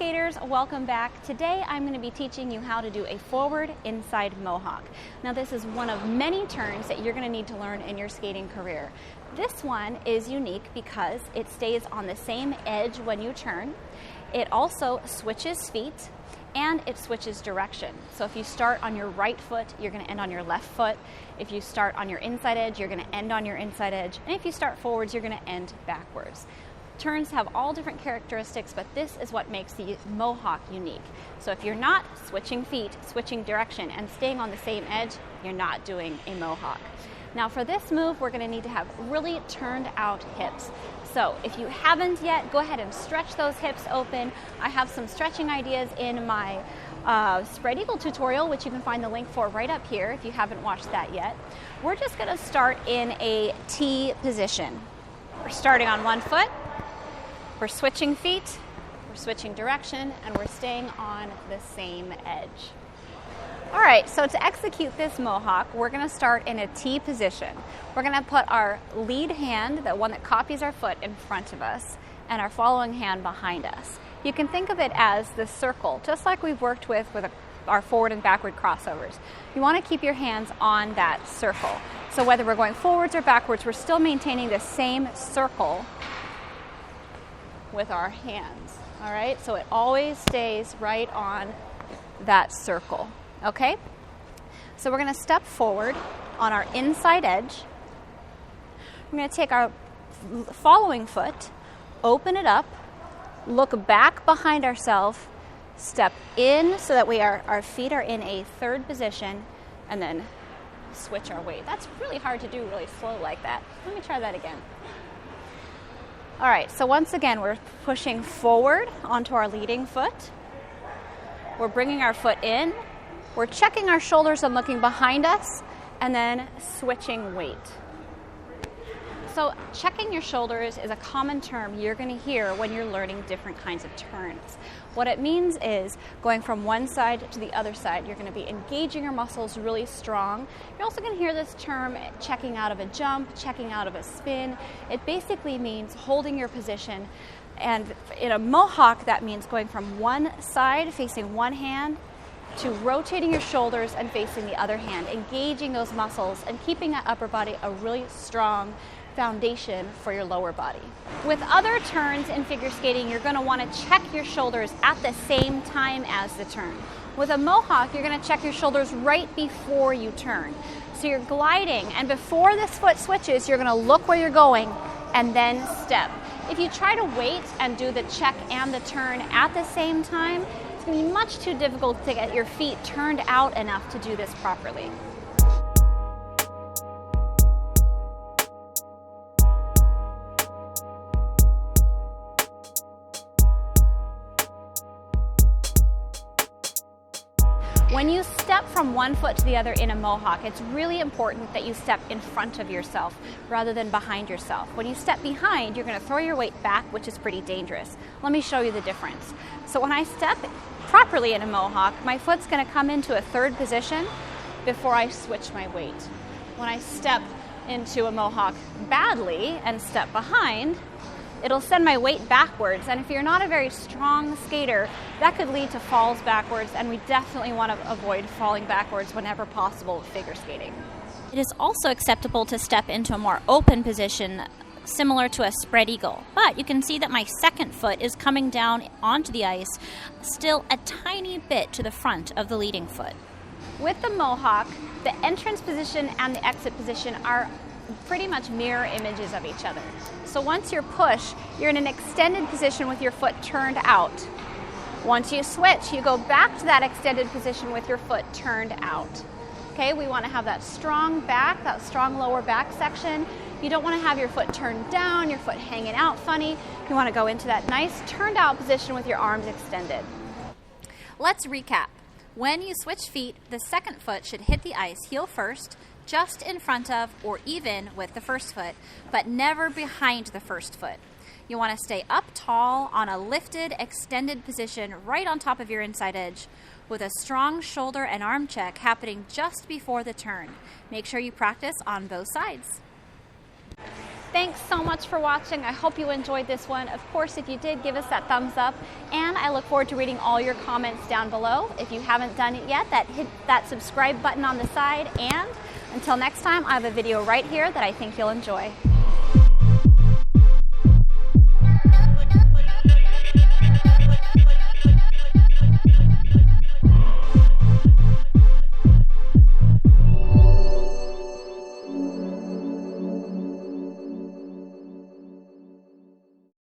skaters, welcome back. Today I'm going to be teaching you how to do a forward inside Mohawk. Now this is one of many turns that you're going to need to learn in your skating career. This one is unique because it stays on the same edge when you turn. It also switches feet and it switches direction. So if you start on your right foot, you're going to end on your left foot. If you start on your inside edge, you're going to end on your inside edge. And if you start forwards, you're going to end backwards. Turns have all different characteristics, but this is what makes the Mohawk unique. So if you're not switching feet, switching direction, and staying on the same edge, you're not doing a Mohawk. Now for this move, we're going to need to have really turned out hips. So if you haven't yet, go ahead and stretch those hips open. I have some stretching ideas in my spread eagle tutorial, which you can find the link for right up here if you haven't watched that yet. We're just going to start in a T position. We're starting on one foot. We're switching feet, we're switching direction, and we're staying on the same edge. All right, so to execute this Mohawk, we're going to start in a T position. We're going to put our lead hand, the one that copies our foot, in front of us, and our following hand behind us. You can think of it as the circle, just like we've worked with our forward and backward crossovers. You want to keep your hands on that circle. So whether we're going forwards or backwards, we're still maintaining the same circle with our hands, all right? So it always stays right on that circle, okay? So we're gonna step forward on our inside edge. We're gonna take our following foot, open it up, look back behind ourselves, step in so that our feet are in a third position, and then switch our weight. That's really hard to do really slow like that. Let me try that again. All right, so once again, we're pushing forward onto our leading foot. We're bringing our foot in. We're checking our shoulders and looking behind us, and then switching weight. So checking your shoulders is a common term you're going to hear when you're learning different kinds of turns. What it means is going from one side to the other side. You're going to be engaging your muscles really strong. You're also going to hear this term checking out of a jump, checking out of a spin. It basically means holding your position. And in a Mohawk, that means going from one side, facing one hand, to rotating your shoulders and facing the other hand, engaging those muscles and keeping that upper body a really strong foundation for your lower body. With other turns in figure skating, you're going to want to check your shoulders at the same time as the turn. With a Mohawk, you're going to check your shoulders right before you turn. So you're gliding, and before this foot switches, you're going to look where you're going and then step. If you try to wait and do the check and the turn at the same time, it's going to be much too difficult to get your feet turned out enough to do this properly. When you step from one foot to the other in a Mohawk, it's really important that you step in front of yourself rather than behind yourself. When you step behind, you're going to throw your weight back, which is pretty dangerous. Let me show you the difference. So when I step properly in a Mohawk, my foot's going to come into a third position before I switch my weight. When I step into a Mohawk badly and step behind, it'll send my weight backwards, and if you're not a very strong skater, that could lead to falls backwards, and we definitely want to avoid falling backwards whenever possible with figure skating. It is also acceptable to step into a more open position, similar to a spread eagle, but you can see that my second foot is coming down onto the ice, still a tiny bit to the front of the leading foot. With the Mohawk, the entrance position and the exit position are pretty much mirror images of each other. So once you're pushed, you're in an extended position with your foot turned out. Once you switch, you go back to that extended position with your foot turned out. Okay, we want to have that strong back, that strong lower back section. You don't want to have your foot turned down, your foot hanging out funny. You want to go into that nice turned out position with your arms extended. Let's recap. When you switch feet, the second foot should hit the ice heel first, just in front of or even with the first foot, but never behind the first foot. You want to stay up tall on a lifted, extended position right on top of your inside edge, with a strong shoulder and arm check happening just before the turn. Make sure you practice on both sides. Thanks so much for watching. I hope you enjoyed this one. Of course, if you did, give us that thumbs up, and I look forward to reading all your comments down below. If you haven't done it yet, hit that subscribe button on the side, and until next time, I have a video right here that I think you'll enjoy.